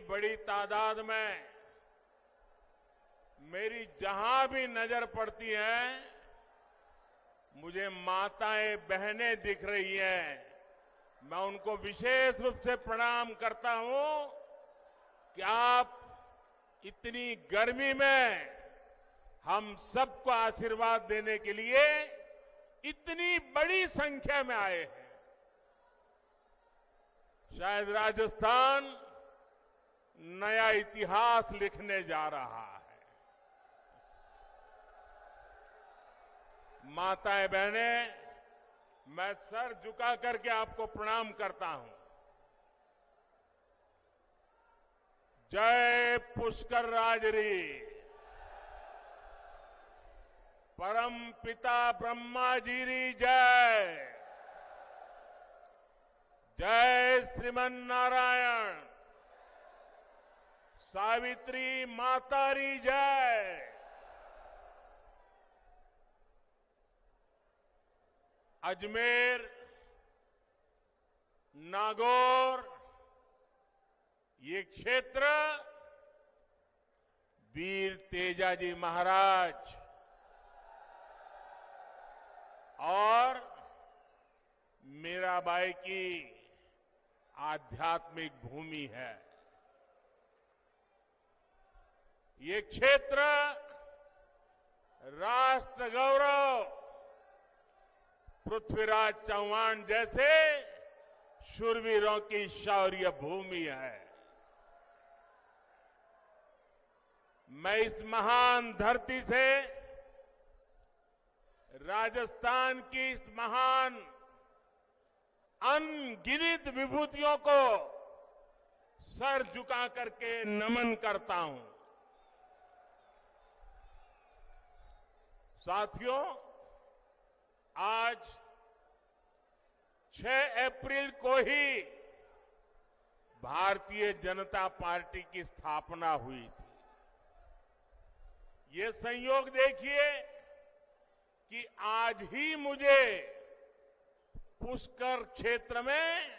बड़ी तादाद में मेरी जहां भी नजर पड़ती है मुझे माताएं बहनें दिख रही हैं। मैं उनको विशेष रूप से प्रणाम करता हूं कि आप इतनी गर्मी में हम सबको आशीर्वाद देने के लिए इतनी बड़ी संख्या में आए हैं। शायद राजस्थान नया इतिहास लिखने जा रहा है। माताएं बहनें, मैं सर झुका करके आपको प्रणाम करता हूं। जय पुष्कर राजरी। परम पिता ब्रह्मा जी री जय। जय श्रीमन नारायण। सावित्री माता री जय। अजमेर, नागौर, ये क्षेत्र वीर तेजाजी महाराज और मीराबाई की आध्यात्मिक भूमि है। ये क्षेत्र राष्ट्र गौरव पृथ्वीराज चौहान जैसे शूरवीरों की शौर्य भूमि है। मैं इस महान धरती से राजस्थान की इस महान अनगिनत विभूतियों को सर झुका करके नमन करता हूं। साथियों, आज 6 अप्रैल को ही भारतीय जनता पार्टी की स्थापना हुई थी। ये संयोग देखिए कि आज ही मुझे पुष्कर क्षेत्र में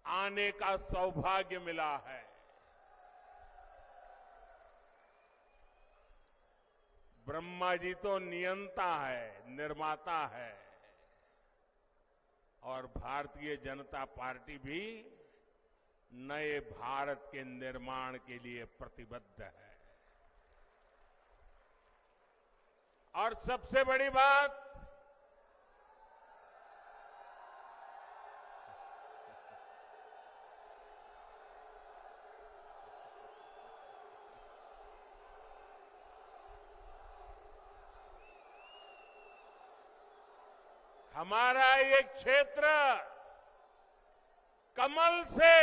आने का सौभाग्य मिला है। ब्रह्मा जी तो नियंता है, निर्माता है और भारतीय जनता पार्टी भी नए भारत के निर्माण के लिए प्रतिबद्ध है। और सबसे बड़ी बात, हमारा ये क्षेत्र कमल से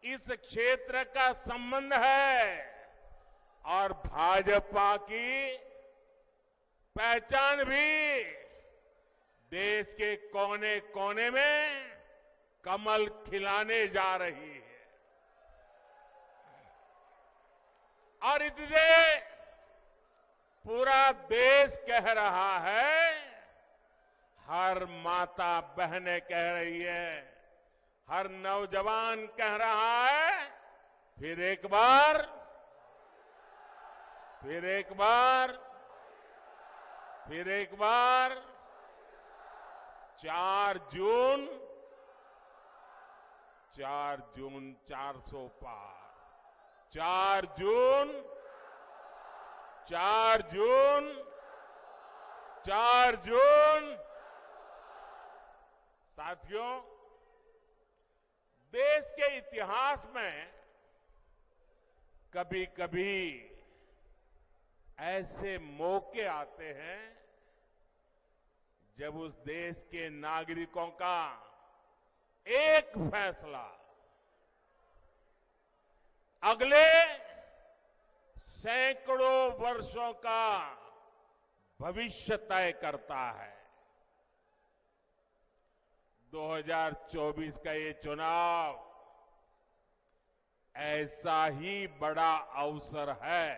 इस क्षेत्र का संबंध है और भाजपा की पहचान भी देश के कोने कोने में कमल खिलाने जा रही है। और इसलिए पूरा देश कह रहा है, हर माता बहनें कह रही है, हर नौजवान कह रहा है, फिर एक बार 4 जून 400 पार। 4 जून। साथियों, देश के इतिहास में कभी कभी ऐसे मौके आते हैं जब उस देश के नागरिकों का एक फैसला अगले सैकड़ों वर्षों का भविष्य तय करता है। 2024 का ये चुनाव ऐसा ही बड़ा अवसर है।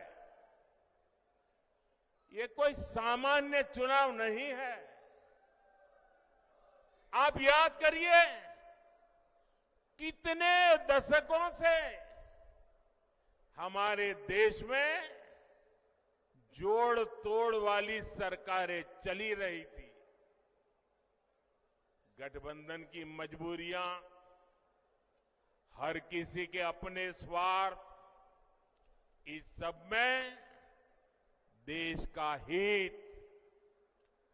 ये कोई सामान्य चुनाव नहीं है। आप याद करिए, कितने दशकों से हमारे देश में जोड़ तोड़ वाली सरकारें चली रही थी। गठबंधन की मजबूरियां, हर किसी के अपने स्वार्थ, इस सब में देश का हित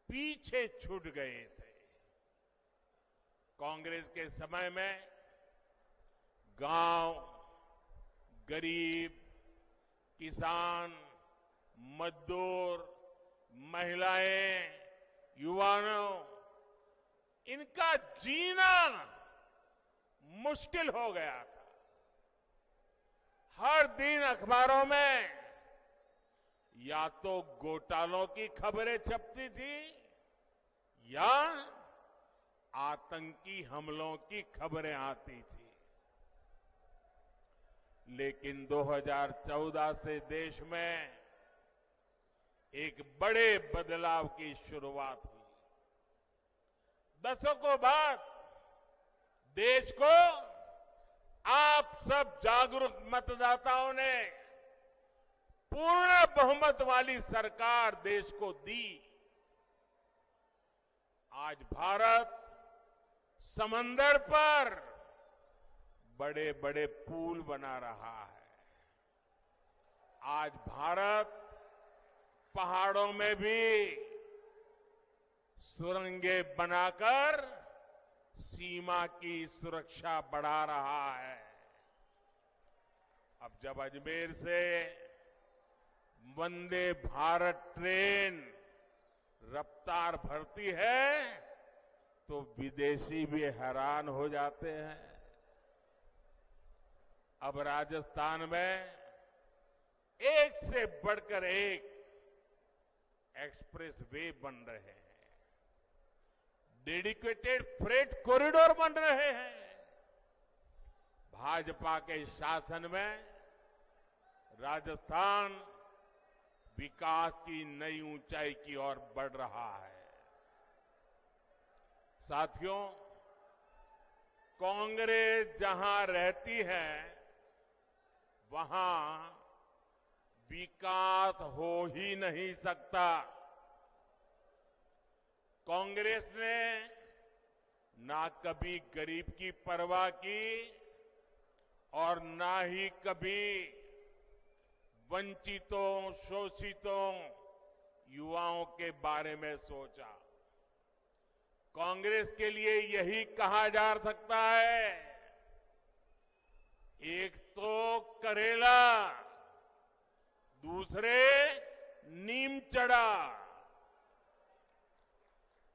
पीछे छूट गए थे। कांग्रेस के समय में गांव, गरीब, किसान, मजदूर, महिलाएं, युवाओं, इनका जीना मुश्किल हो गया था। हर दिन अखबारों में या तो घोटालों की खबरें छपती थी या आतंकी हमलों की खबरें आती थी। लेकिन 2014 से देश में एक बड़े बदलाव की शुरुआत हुई। दशकों बाद देश को आप सब जागरूक मतदाताओं ने पूर्ण बहुमत वाली सरकार देश को दी। आज भारत समंदर पर बड़े बड़े पुल बना रहा है। आज भारत पहाड़ों में भी सुरंगें बनाकर सीमा की सुरक्षा बढ़ा रहा है। अब जब अजमेर से वंदे भारत ट्रेन रफ्तार भरती है तो विदेशी भी हैरान हो जाते हैं। अब राजस्थान में एक से बढ़कर एक एक्सप्रेस वे बन रहे हैं, डेडिकेटेड फ्रेट कॉरिडोर बन रहे हैं। भाजपा के शासन में राजस्थान विकास की नई ऊंचाई की ओर बढ़ रहा है। साथियों, कांग्रेस जहां रहती है वहां विकास हो ही नहीं सकता। कांग्रेस ने ना कभी गरीब की परवाह की और ना ही कभी वंचितों, शोषितों, युवाओं के बारे में सोचा। कांग्रेस के लिए यही कहा जा सकता है, एक तो करेला, दूसरे नीम चढ़ा।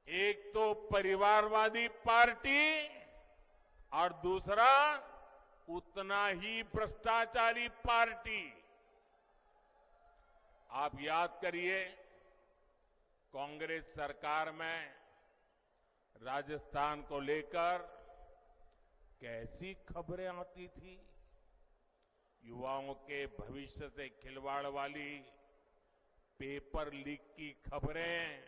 एक तो परिवारवादी पार्टी और दूसरा उतना ही भ्रष्टाचारी पार्टी। आप याद करिए, कांग्रेस सरकार में राजस्थान को लेकर कैसी खबरें आती थी। युवाओं के भविष्य से खिलवाड़ वाली पेपर लीक की खबरें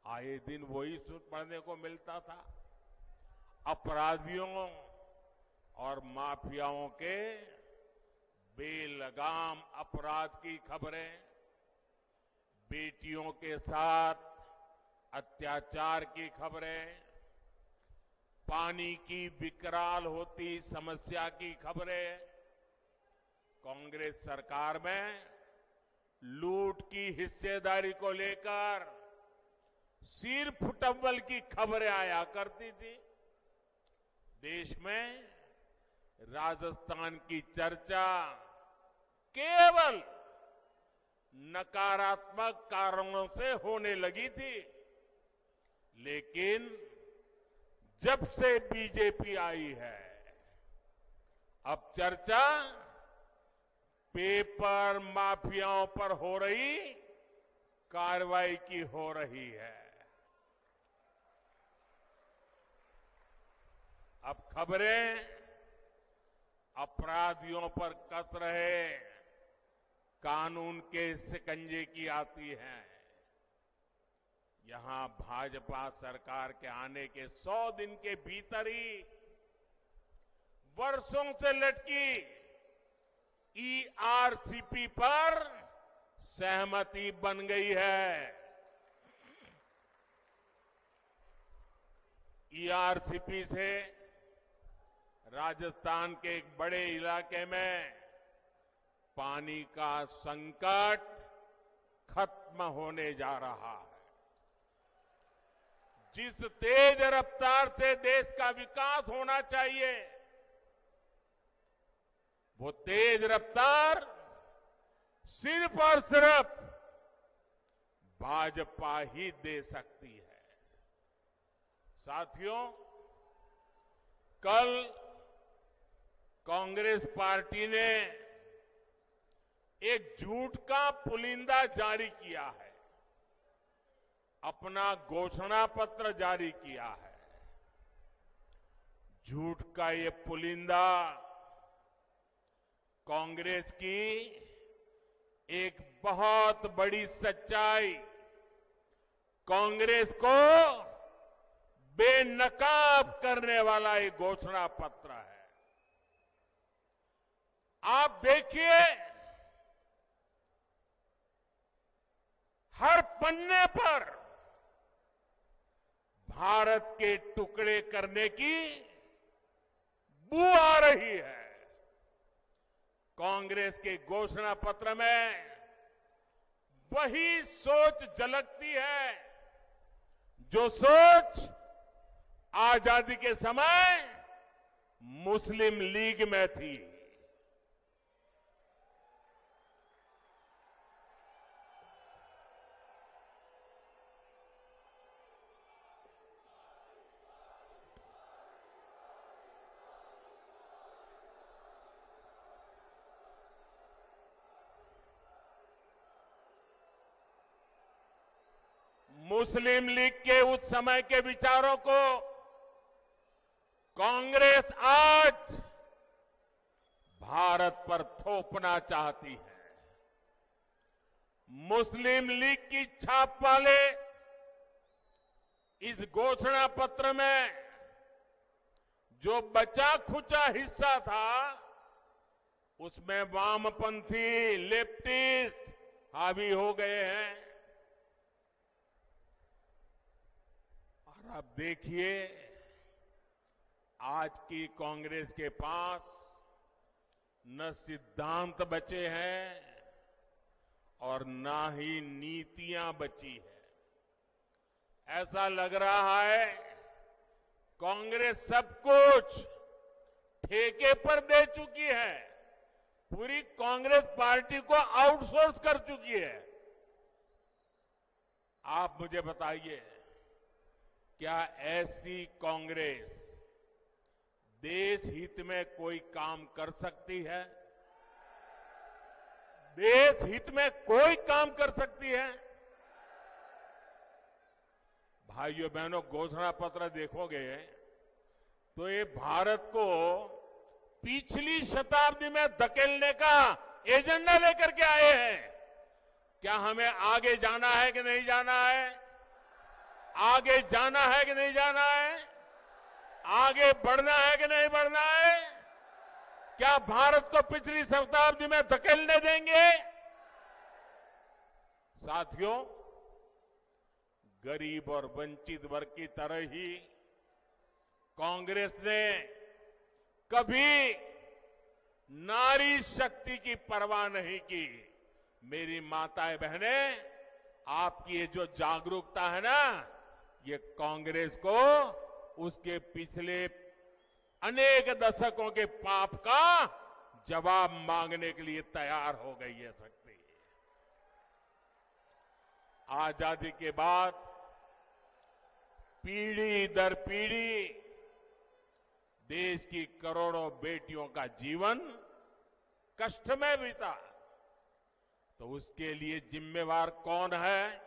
आए दिन वही पढ़ने को मिलता था। अपराधियों और माफियाओं के बेलगाम अपराध की खबरें, बेटियों के साथ अत्याचार की खबरें, पानी की विकराल होती समस्या की खबरें, कांग्रेस सरकार में लूट की हिस्सेदारी को लेकर सिर फुटव्वल की खबरें आया करती थी। देश में राजस्थान की चर्चा केवल नकारात्मक कारणों से होने लगी थी, लेकिन जब से बीजेपी आई है अब चर्चा पेपर माफियाओं पर हो रही कार्रवाई की हो रही है। अब खबरें अपराधियों पर कस रहे कानून के शिकंजे की आती हैं। यहां भाजपा सरकार के आने के 100 दिन के भीतर ही वर्षों से लटकी ईआरसीपी पर सहमति बन गई है। ईआरसीपी से राजस्थान के एक बड़े इलाके में पानी का संकट खत्म होने जा रहा है। जिस तेज रफ्तार से देश का विकास होना चाहिए, वो तेज रफ्तार सिर्फ और सिर्फ भाजपा ही दे सकती है। साथियों, कल कांग्रेस पार्टी ने एक झूठ का पुलिंदा जारी किया है, अपना घोषणा पत्र जारी किया है। झूठ का ये पुलिंदा कांग्रेस की एक बहुत बड़ी सच्चाई, कांग्रेस को बेनकाब करने वाला एक घोषणा पत्र है। आप देखिए, हर पन्ने पर भारत के टुकड़े करने की बू आ रही है। कांग्रेस के घोषणा पत्र में वही सोच झलकती है जो सोच आजादी के समय मुस्लिम लीग में थी। मुस्लिम लीग के उस समय के विचारों को कांग्रेस आज भारत पर थोपना चाहती है। मुस्लिम लीग की छाप वाले इस घोषणा पत्र में जो बचा खुचा हिस्सा था, उसमें वामपंथी लेफ्टिस्ट हावी हो गए हैं। और अब देखिए, आज की कांग्रेस के पास न सिद्धांत बचे हैं और न ही नीतियां बची है। ऐसा लग रहा है कांग्रेस सब कुछ ठेके पर दे चुकी है, पूरी कांग्रेस पार्टी को आउटसोर्स कर चुकी है। आप मुझे बताइए, क्या ऐसी कांग्रेस देश हित में कोई काम कर सकती है? देश हित में कोई काम कर सकती है? भाइयों बहनों, घोषणा पत्र देखोगे तो ये भारत को पिछली शताब्दी में धकेलने का एजेंडा लेकर के आए हैं। क्या हमें आगे जाना है कि नहीं जाना है? आगे जाना है कि नहीं जाना है? आगे बढ़ना है कि नहीं बढ़ना है? क्या भारत को पिछली शताब्दी में धकेलने देंगे? साथियों, गरीब और वंचित वर्ग की तरह ही कांग्रेस ने कभी नारी शक्ति की परवाह नहीं की। मेरी माताएं बहनें, आपकी ये जो जागरूकता है ना, ये कांग्रेस को उसके पिछले अनेक दशकों के पाप का जवाब मांगने के लिए तैयार हो गई है शक्ति। आजादी के बाद पीढ़ी दर पीढ़ी देश की करोड़ों बेटियों का जीवन कष्ट में बीता, तो उसके लिए जिम्मेवार कौन है?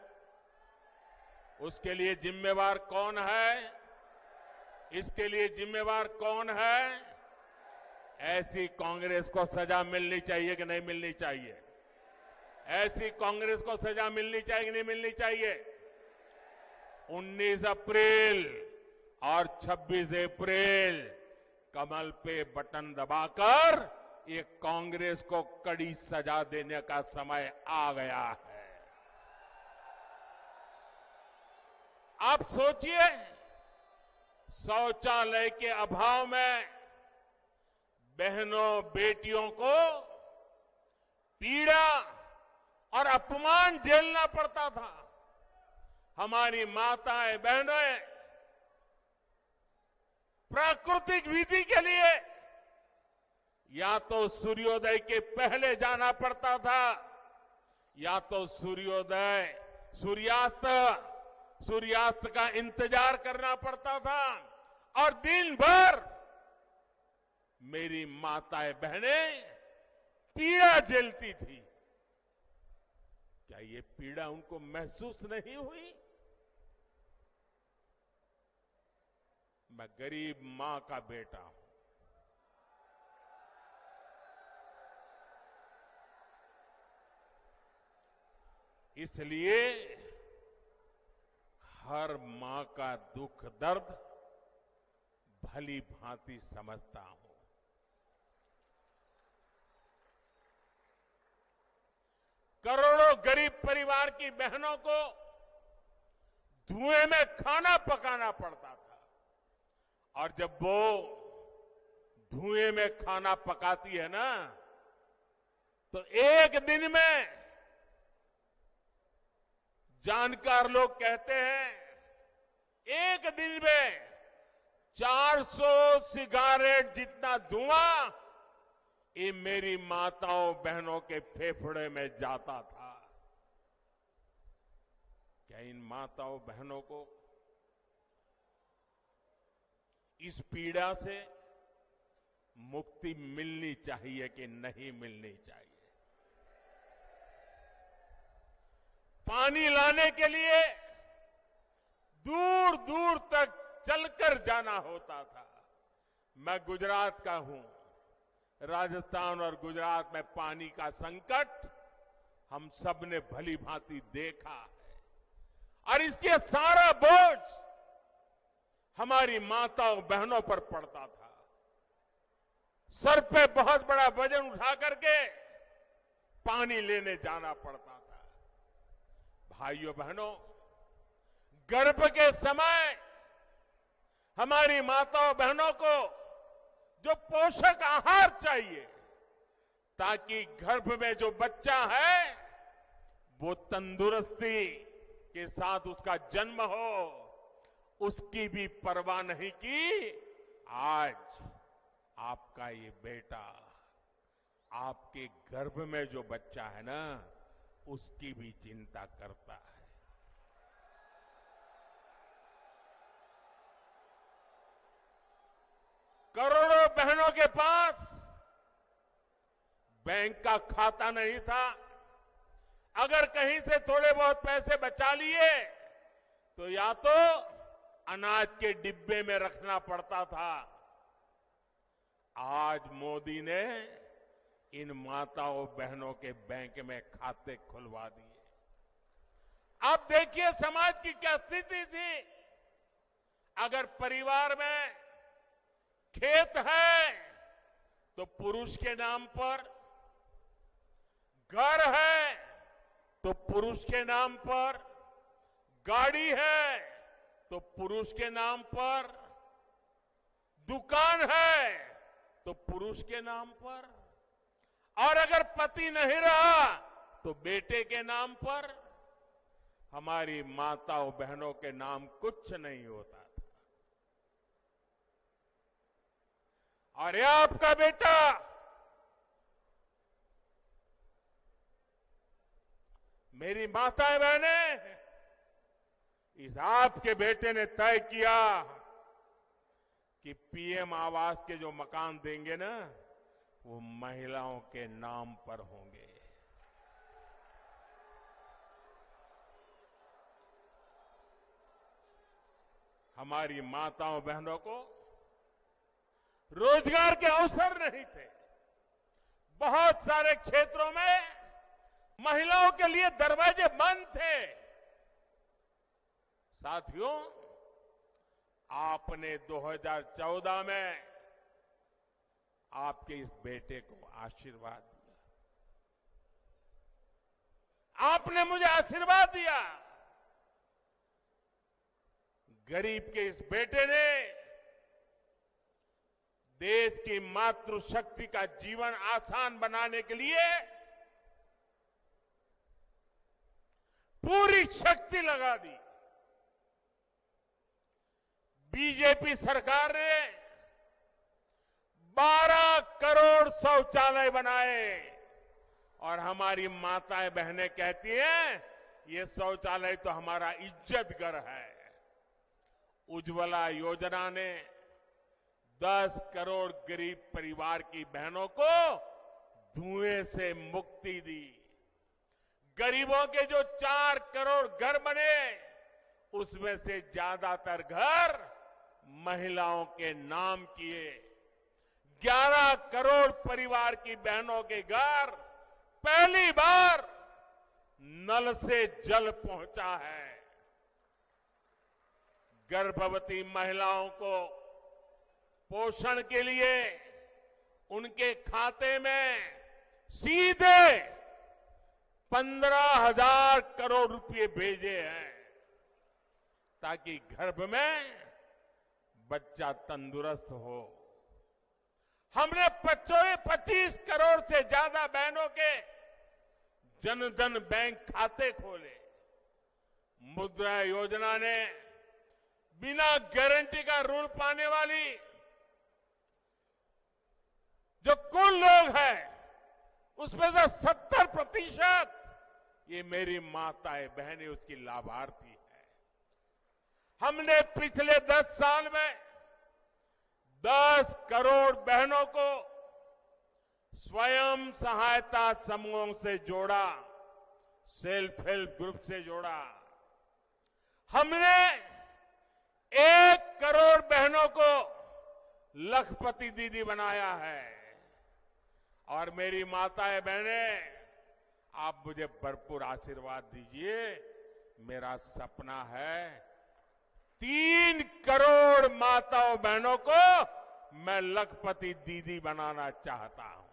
उसके लिए जिम्मेवार कौन है? इसके लिए जिम्मेवार कौन है? ऐसी कांग्रेस को सजा मिलनी चाहिए कि नहीं मिलनी चाहिए? ऐसी कांग्रेस को सजा मिलनी चाहिए कि नहीं मिलनी चाहिए? 19 अप्रैल और 26 अप्रैल कमल पे बटन दबाकर ये कांग्रेस को कड़ी सजा देने का समय आ गया है। आप सोचिए, शौचालय के अभाव में बहनों बेटियों को पीड़ा और अपमान झेलना पड़ता था। हमारी माताएं बहनें प्राकृतिक विधि के लिए या तो सूर्योदय के पहले जाना पड़ता था, या तो सूर्यास्त का इंतजार करना पड़ता था, और दिन भर मेरी माताएं बहनें पीड़ा झेलती थी। क्या ये पीड़ा उनको महसूस नहीं हुई? मैं गरीब मां का बेटा हूं। इसलिए हर मां का दुख दर्द भली भांति समझता हूं। करोड़ों गरीब परिवार की बहनों को धुएं में खाना पकाना पड़ता था, और जब वो धुएं में खाना पकाती है ना, तो एक दिन में जानकार लोग कहते हैं, एक दिन में 400 सिगारेट जितना धुआं ये मेरी माताओं बहनों के फेफड़े में जाता था। क्या इन माताओं बहनों को इस पीड़ा से मुक्ति मिलनी चाहिए कि नहीं मिलनी चाहिए? पानी लाने के लिए दूर दूर तक चलकर जाना होता था। मैं गुजरात का हूं। राजस्थान और गुजरात में पानी का संकट हम सब ने भली भांति देखा है, और इसके सारा बोझ हमारी माताओं बहनों पर पड़ता था। सर पे बहुत बड़ा वजन उठा करके पानी लेने जाना पड़ता था। भाइयों बहनों, गर्भ के समय हमारी माताओं बहनों को जो पोषक आहार चाहिए, ताकि गर्भ में जो बच्चा है वो तंदुरुस्ती के साथ उसका जन्म हो, उसकी भी परवाह नहीं की। आज आपका ये बेटा, आपके गर्भ में जो बच्चा है ना, उसकी भी चिंता करता है। करोड़ों बहनों के पास बैंक का खाता नहीं था। अगर कहीं से थोड़े बहुत पैसे बचा लिए तो या तो अनाज के डिब्बे में रखना पड़ता था। आज मोदी ने इन माताओं बहनों के बैंक में खाते खुलवा दिए। अब देखिए समाज की क्या स्थिति थी। अगर परिवार में खेत है तो पुरुष के नाम पर, घर है तो पुरुष के नाम पर, गाड़ी है तो पुरुष के नाम पर, दुकान है तो पुरुष के नाम पर, और अगर पति नहीं रहा तो बेटे के नाम पर। हमारी माताओं बहनों के नाम कुछ नहीं होता था। और ये आपका बेटा मेरी माताएं बहनें, इस आपके बेटे ने तय किया कि पीएम आवास के जो मकान देंगे ना, वो महिलाओं के नाम पर होंगे। हमारी माताओं बहनों को रोजगार के अवसर नहीं थे। बहुत सारे क्षेत्रों में महिलाओं के लिए दरवाजे बंद थे। साथियों, आपने 2014 में आपके इस बेटे को आशीर्वाद दिया। आपने मुझे आशीर्वाद दिया। गरीब के इस बेटे ने देश की मातृशक्ति का जीवन आसान बनाने के लिए पूरी शक्ति लगा दी। बीजेपी सरकार ने 12 करोड़ शौचालय बनाए और हमारी माताएं बहनें कहती हैं ये शौचालय तो हमारा इज्जत घर है। उज्ज्वला योजना ने 10 करोड़ गरीब परिवार की बहनों को धुएं से मुक्ति दी। गरीबों के जो 4 करोड़ घर बने उसमें से ज्यादातर घर महिलाओं के नाम किए। 11 करोड़ परिवार की बहनों के घर पहली बार नल से जल पहुंचा है। गर्भवती महिलाओं को पोषण के लिए उनके खाते में सीधे 15,000 करोड़ रुपए भेजे हैं ताकि गर्भ में बच्चा तंदुरुस्त हो। हमने 25 करोड़ से ज्यादा बहनों के जनधन बैंक खाते खोले। मुद्रा योजना ने बिना गारंटी का ऋण पाने वाली जो कुल लोग हैं उसमें से 70% ये मेरी माताएं बहनें उसकी लाभार्थी है। हमने पिछले 10 साल में 10 करोड़ बहनों को स्वयं सहायता समूहों से जोड़ा, सेल्फ हेल्प ग्रुप से जोड़ा। हमने 1 करोड़ बहनों को लखपति दीदी बनाया है। और मेरी माताएं बहनें, आप मुझे भरपूर आशीर्वाद दीजिए। मेरा सपना है 3 करोड़ माताओं बहनों को मैं लखपति दीदी बनाना चाहता हूं।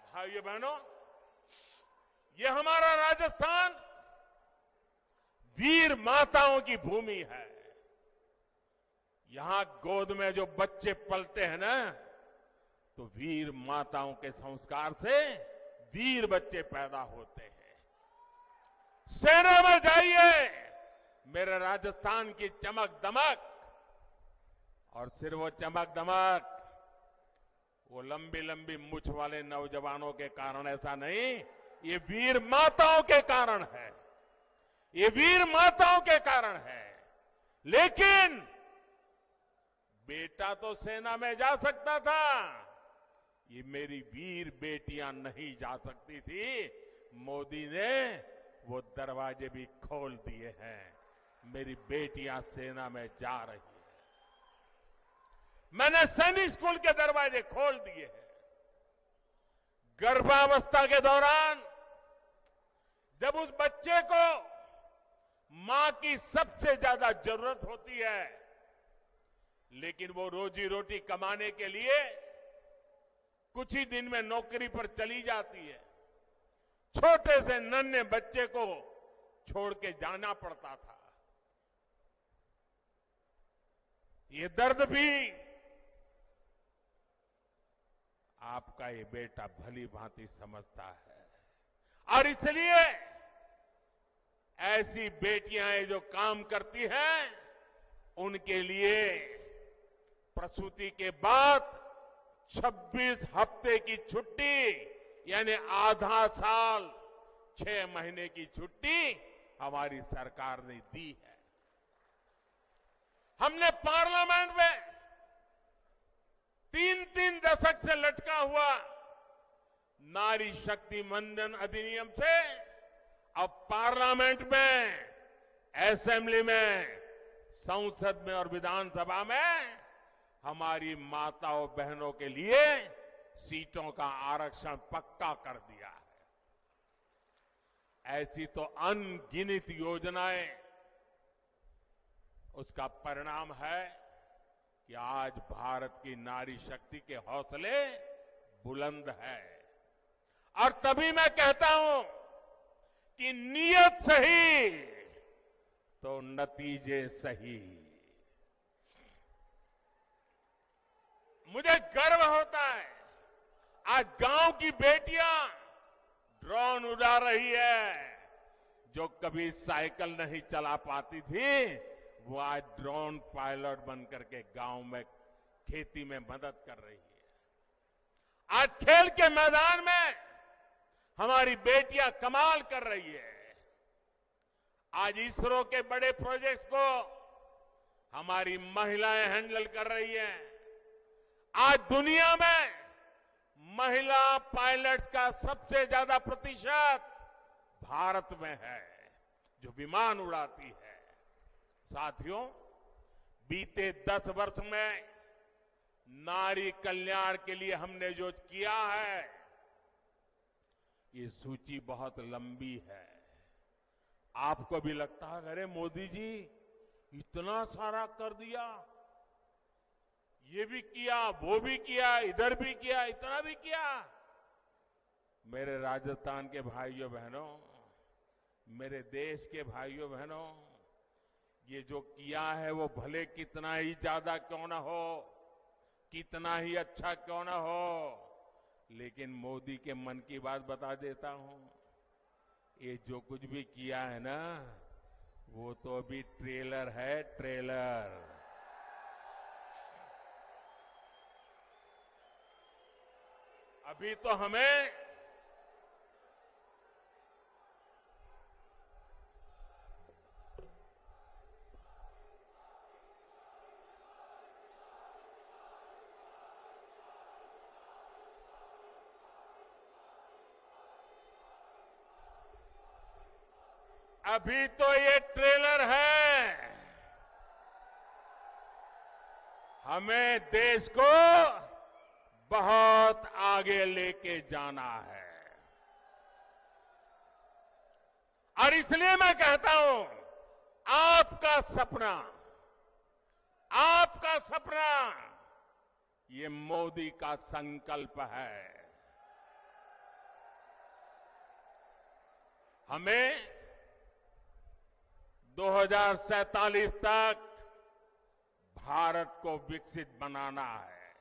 भाइयों बहनों, ये हमारा राजस्थान वीर माताओं की भूमि है। यहां गोद में जो बच्चे पलते हैं ना, तो वीर माताओं के संस्कार से वीर बच्चे पैदा होते हैं। सेना में जाइए, मेरे राजस्थान की चमक दमक, और सिर्फ वो चमक दमक वो लंबी लंबी मूछ वाले नौजवानों के कारण ऐसा नहीं, ये वीर माताओं के कारण है। ये वीर माताओं के कारण है। लेकिन बेटा तो सेना में जा सकता था, ये मेरी वीर बेटियां नहीं जा सकती थी। मोदी ने वो दरवाजे भी खोल दिए हैं। मेरी बेटियां सेना में जा रही हैं। मैंने सैनिक स्कूल के दरवाजे खोल दिए हैं। गर्भावस्था के दौरान जब उस बच्चे को मां की सबसे ज्यादा जरूरत होती है, लेकिन वो रोजी रोटी कमाने के लिए कुछ ही दिन में नौकरी पर चली जाती है, छोटे से नन्हे बच्चे को छोड़ के जाना पड़ता था। ये दर्द भी आपका ये बेटा भली भांति समझता है। और इसलिए ऐसी बेटियां जो काम करती हैं, उनके लिए प्रसूति के बाद 26 हफ्ते की छुट्टी, यानी आधा साल 6 महीने की छुट्टी हमारी सरकार ने दी है। हमने पार्लियामेंट में 3 दशक से लटका हुआ नारी शक्ति वंदन अधिनियम से अब पार्लियामेंट में, असेंबली में, संसद में और विधानसभा में हमारी माताओं बहनों के लिए सीटों का आरक्षण पक्का कर दिया है। ऐसी तो अनगिनत योजनाएं उसका परिणाम है कि आज भारत की नारी शक्ति के हौसले बुलंद है। और तभी मैं कहता हूं कि नीयत सही तो नतीजे सही। मुझे गर्व होता है आज गांव की बेटियां ड्रोन उड़ा रही है। जो कभी साइकिल नहीं चला पाती थी वो आज ड्रोन पायलट बनकर के गांव में खेती में मदद कर रही है। आज खेल के मैदान में हमारी बेटियां कमाल कर रही है। आज इसरो के बड़े प्रोजेक्ट्स को हमारी महिलाएं हैंडल कर रही हैं। आज दुनिया में महिला पायलट्स का सबसे ज्यादा प्रतिशत भारत में है जो विमान उड़ाती है। साथियों, बीते 10 वर्ष में नारी कल्याण के लिए हमने जो किया है ये सूची बहुत लंबी है। आपको भी लगता है अरे मोदी जी इतना सारा कर दिया, ये भी किया, वो भी किया, इधर भी किया, इतना भी किया। मेरे राजस्थान के भाइयों बहनों, मेरे देश के भाइयों बहनों, ये जो किया है वो भले कितना ही ज्यादा क्यों ना हो, कितना ही अच्छा क्यों ना हो, लेकिन मोदी के मन की बात बता देता हूं। ये जो कुछ भी किया है ना वो तो अभी ट्रेलर है, ट्रेलर। अभी तो हमें ये ट्रेलर है। हमें देश को बहुत आगे लेके जाना है। और इसलिए मैं कहता हूं आपका सपना ये मोदी का संकल्प है। हमें 2047 तक भारत को विकसित बनाना है।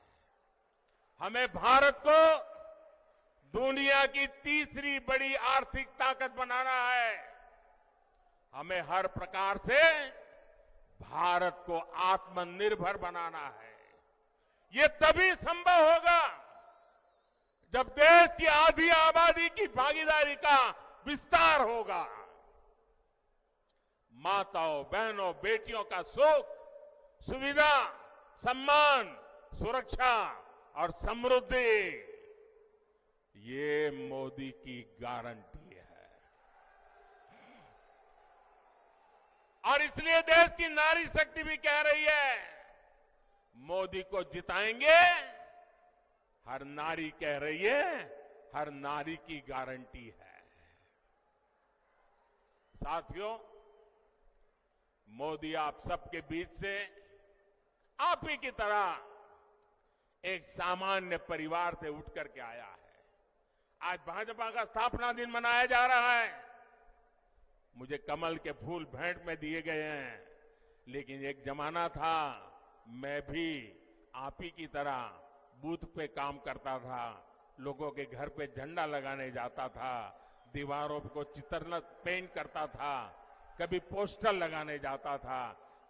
हमें भारत को दुनिया की तीसरी बड़ी आर्थिक ताकत बनाना है। हमें हर प्रकार से भारत को आत्मनिर्भर बनाना है। ये तभी संभव होगा जब देश की आधी आबादी की भागीदारी का विस्तार होगा। माताओं, बहनों, बेटियों का सुख, सुविधा, सम्मान, सुरक्षा और समृद्धि ये मोदी की गारंटी है। और इसलिए देश की नारी शक्ति भी कह रही है मोदी को जिताएंगे। हर नारी कह रही है हर नारी की गारंटी है। साथियों, मोदी आप सबके बीच से आप ही की तरह एक सामान्य परिवार से उठ करके आया है। आज भाजपा का स्थापना दिन मनाया जा रहा है। मुझे कमल के फूल भेंट में दिए गए हैं, लेकिन एक जमाना था मैं भी आप ही की तरह बूथ पे काम करता था, लोगों के घर पे झंडा लगाने जाता था, दीवारों को चित्र पेंट करता था, कभी पोस्टर लगाने जाता था,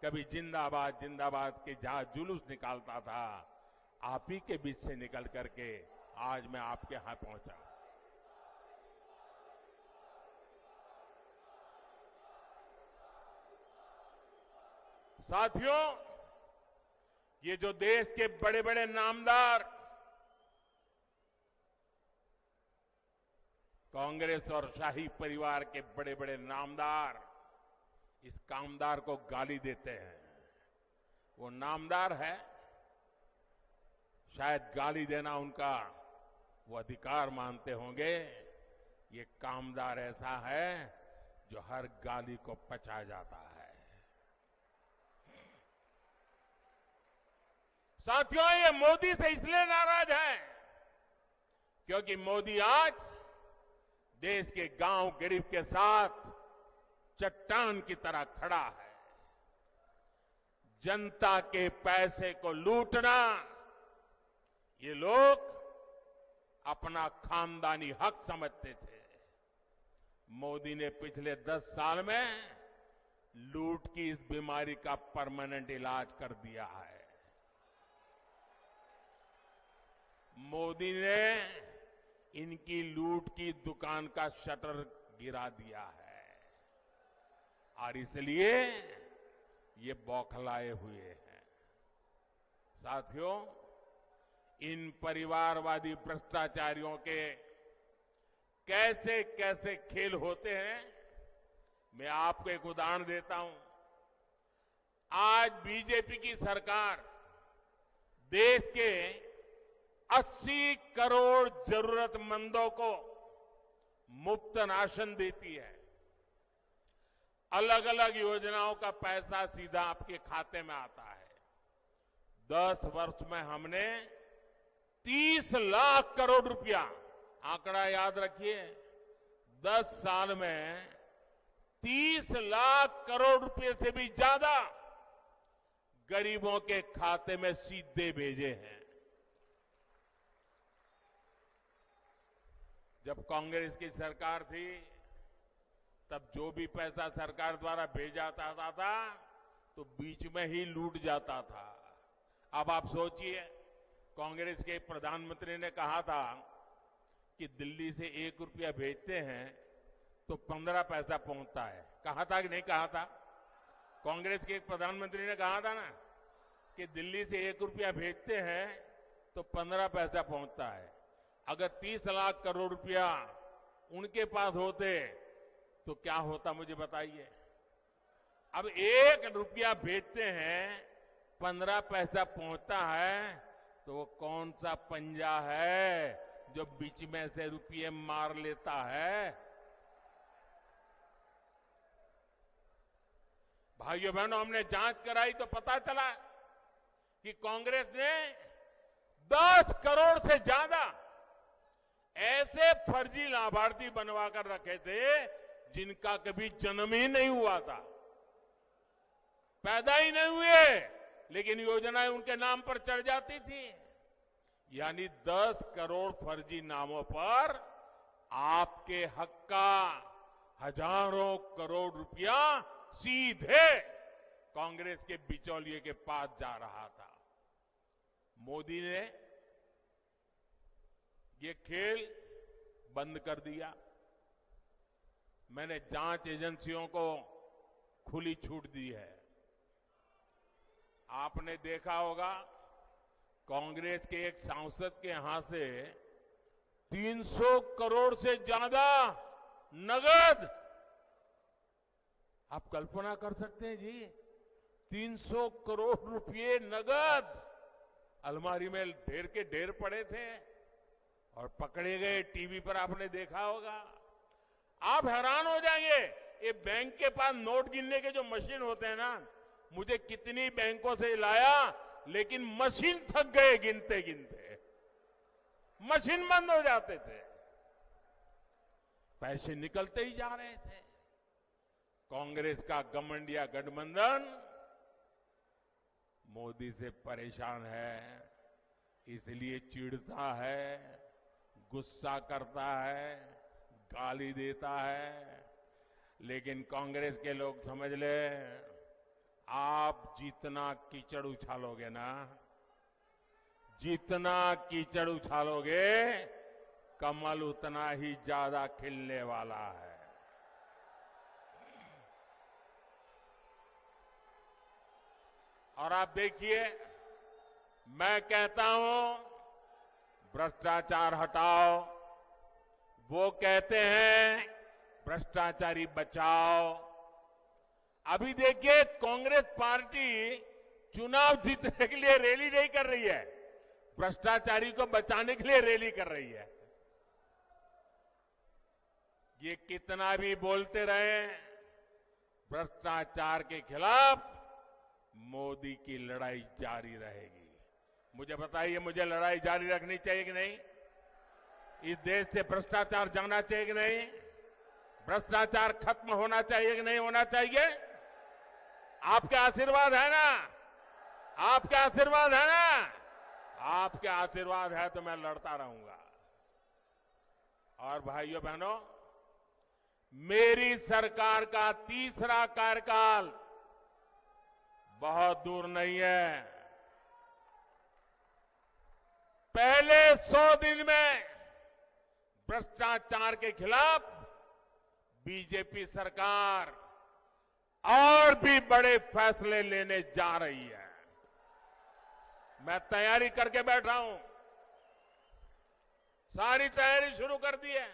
कभी जिंदाबाद जिंदाबाद के जहां जुलूस निकालता था। आप ही के बीच से निकल करके आज मैं आपके यहां पहुंचा। साथियों, ये जो देश के बड़े बड़े नामदार कांग्रेस और शाही परिवार के बड़े बड़े नामदार इस कामदार को गाली देते हैं, वो नामदार है, शायद गाली देना उनका वो अधिकार मानते होंगे। ये कामदार ऐसा है जो हर गाली को पचा जाता है। साथियों, ये मोदी से इसलिए नाराज है क्योंकि मोदी आज देश के गांव गरीब के साथ चट्टान की तरह खड़ा है। जनता के पैसे को लूटना ये लोग अपना खानदानी हक समझते थे। मोदी ने पिछले 10 साल में लूट की इस बीमारी का परमानेंट इलाज कर दिया है। मोदी ने इनकी लूट की दुकान का शटर गिरा दिया है और इसलिए ये बौखलाए हुए हैं। साथियों, इन परिवारवादी भ्रष्टाचारियों के कैसे कैसे खेल होते हैं, मैं आपको एक उदाहरण देता हूं। आज बीजेपी की सरकार देश के 80 करोड़ जरूरतमंदों को मुफ्त राशन देती है। अलग अलग योजनाओं का पैसा सीधा आपके खाते में आता है। 10 वर्ष में हमने 30 लाख करोड़ रुपया, आंकड़ा याद रखिए, 10 साल में 30 लाख करोड़ रुपए से भी ज्यादा गरीबों के खाते में सीधे भेजे हैं। जब कांग्रेस की सरकार थी तब जो भी पैसा सरकार द्वारा भेजा जाता था तो बीच में ही लूट जाता था। अब आप सोचिए, कांग्रेस के प्रधानमंत्री ने कहा था कि दिल्ली से 1 रुपया भेजते हैं तो 15 पैसा पहुंचता है। कहा था कि नहीं कहा था? कांग्रेस के एक प्रधानमंत्री ने कहा था ना कि दिल्ली से 1 रुपया भेजते हैं तो 15 पैसा पहुंचता है। अगर 30 लाख करोड़ रुपया उनके पास होते तो क्या होता, मुझे बताइए। अब 1 रुपया भेजते हैं, 15 पैसा पहुंचता है, तो वो कौन सा पंजा है जो बीच में से रुपये मार लेता है? भाइयों बहनों, हमने जांच कराई तो पता चला कि कांग्रेस ने 10 करोड़ से ज्यादा ऐसे फर्जी लाभार्थी बनवा कर रखे थे जिनका कभी जन्म ही नहीं हुआ था, पैदा ही नहीं हुए, लेकिन योजनाएं उनके नाम पर चढ़ जाती थी। यानी 10 करोड़ फर्जी नामों पर आपके हक का हजारों करोड़ रुपया सीधे कांग्रेस के बिचौलिए के पास जा रहा था। मोदी ने ये खेल बंद कर दिया। मैंने जांच एजेंसियों को खुली छूट दी है। आपने देखा होगा, कांग्रेस के एक सांसद के यहां से 300 करोड़ से ज्यादा नगद, आप कल्पना कर सकते हैं जी, 300 करोड़ रुपए नगद अलमारी में ढेर के ढेर पड़े थे और पकड़े गए। टीवी पर आपने देखा होगा। आप हैरान हो जाएंगे, ये बैंक के पास नोट गिनने के जो मशीन होते हैं ना, मुझे कितनी बैंकों से लाया, लेकिन मशीन थक गए गिनते गिनते, मशीन बंद हो जाते थे, पैसे निकलते ही जा रहे थे। कांग्रेस का घमंडिया गठबंधन मोदी से परेशान है, इसलिए चिढ़ता है, गुस्सा करता है, गाली देता है। लेकिन कांग्रेस के लोग समझ ले, आप जितना कीचड़ उछालोगे ना, जितना कीचड़ उछालोगे, कमल उतना ही ज्यादा खिलने वाला है। और आप देखिए, मैं कहता हूं भ्रष्टाचार हटाओ, वो कहते हैं भ्रष्टाचारी बचाओ। अभी देखिए, कांग्रेस पार्टी चुनाव जीतने के लिए रैली नहीं कर रही है, भ्रष्टाचारी को बचाने के लिए रैली कर रही है। ये कितना भी बोलते रहे, भ्रष्टाचार के खिलाफ मोदी की लड़ाई जारी रहेगी। मुझे बताइए, मुझे लड़ाई जारी रखनी चाहिए कि नहीं? इस देश से भ्रष्टाचार जाना चाहिए कि नहीं? भ्रष्टाचार खत्म होना चाहिए कि नहीं होना चाहिए? आपके आशीर्वाद है ना? आपके आशीर्वाद है ना? आपके आशीर्वाद है तो मैं लड़ता रहूंगा। और भाइयों बहनों, मेरी सरकार का तीसरा कार्यकाल बहुत दूर नहीं है। पहले 100 दिन में भ्रष्टाचार के खिलाफ बीजेपी सरकार और भी बड़े फैसले लेने जा रही है। मैं तैयारी करके बैठा हूं, सारी तैयारी शुरू कर दी है।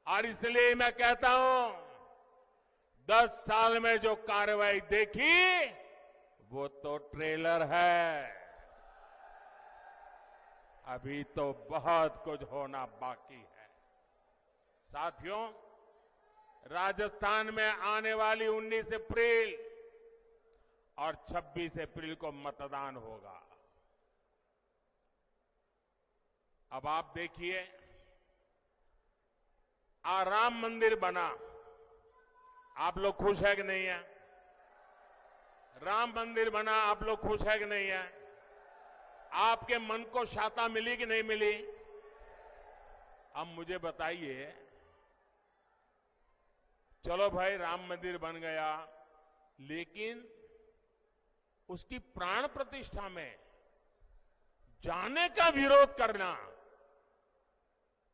और इसलिए मैं कहता हूं, 10 साल में जो कार्रवाई देखी वो तो ट्रेलर है, अभी तो बहुत कुछ होना बाकी है। साथियों, राजस्थान में आने वाली 19 अप्रैल और 26 अप्रैल को मतदान होगा। अब आप देखिए, राम मंदिर बना, आप लोग खुश है कि नहीं है? राम मंदिर बना, आप लोग खुश है कि नहीं है? आपके मन को शांति मिली कि नहीं मिली? अब मुझे बताइए, चलो भाई राम मंदिर बन गया, लेकिन उसकी प्राण प्रतिष्ठा में जाने का विरोध करना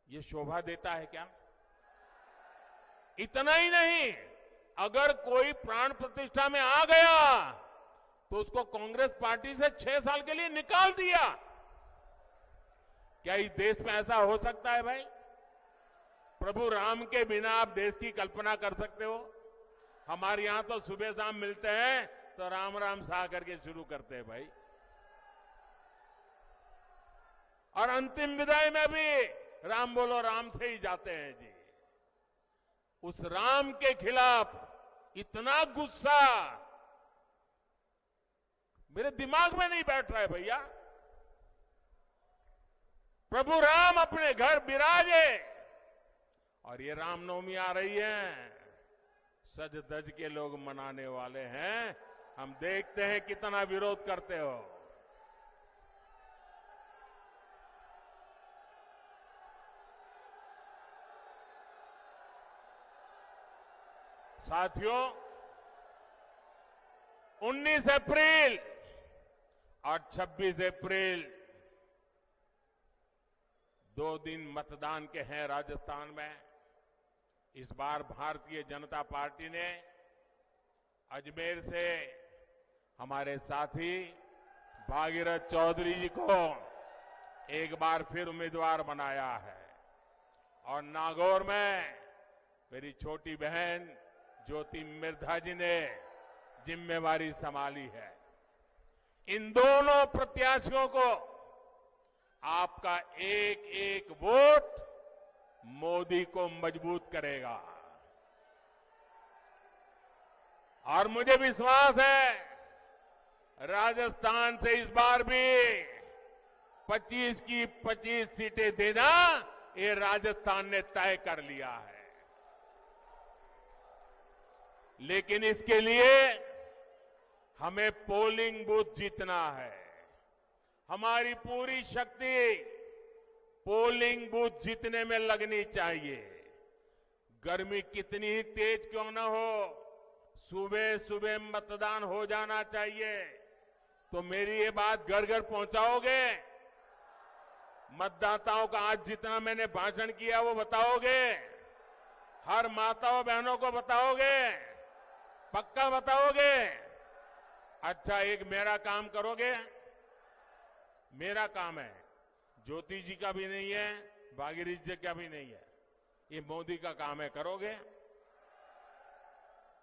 ये शोभा देता है क्या? इतना ही नहीं, अगर कोई प्राण प्रतिष्ठा में आ गया तो उसको कांग्रेस पार्टी से 6 साल के लिए निकाल दिया। क्या इस देश में ऐसा हो सकता है भाई? प्रभु राम के बिना आप देश की कल्पना कर सकते हो? हमारे यहां तो सुबह शाम मिलते हैं तो राम राम सा करके शुरू करते हैं भाई। और अंतिम विदाई में भी राम बोलो राम से ही जाते हैं जी। उस राम के खिलाफ इतना गुस्सा मेरे दिमाग में नहीं बैठ रहा है भैया। प्रभु राम अपने घर विराजे और ये रामनवमी आ रही है, सज धज के लोग मनाने वाले हैं। हम देखते हैं कितना विरोध करते हो। साथियों, 19 अप्रैल और 26 अप्रैल 2 दिन मतदान के हैं राजस्थान में। इस बार भारतीय जनता पार्टी ने अजमेर से हमारे साथी भागीरथ चौधरी जी को एक बार फिर उम्मीदवार बनाया है और नागौर में मेरी छोटी बहन ज्योति मिर्धा जी ने जिम्मेवारी संभाली है। इन दोनों प्रत्याशियों को आपका एक एक वोट मोदी को मजबूत करेगा। और मुझे विश्वास है राजस्थान से इस बार भी 25 की 25 सीटें देना ये राजस्थान ने तय कर लिया है। लेकिन इसके लिए हमें पोलिंग बूथ जीतना है। हमारी पूरी शक्ति पोलिंग बूथ जीतने में लगनी चाहिए। गर्मी कितनी ही तेज क्यों न हो, सुबह सुबह मतदान हो जाना चाहिए। तो मेरी ये बात घर घर पहुंचाओगे? मतदाताओं का आज जितना मैंने भाषण किया वो बताओगे? हर माताओं बहनों को बताओगे? पक्का बताओगे? अच्छा, एक मेरा काम करोगे? मेरा काम है, ज्योति जी का भी नहीं है, भागीरथ जी का भी नहीं है, ये मोदी का काम है। करोगे?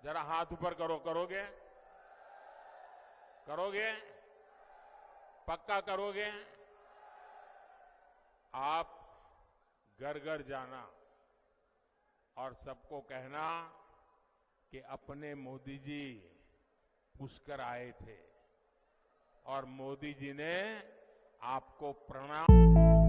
जरा हाथ ऊपर करो। करोगे? करोगे? पक्का करोगे? आप घर घर जाना और सबको कहना कि अपने मोदी जी पुष्कर आए थे, और मोदी जी ने आपको प्रणाम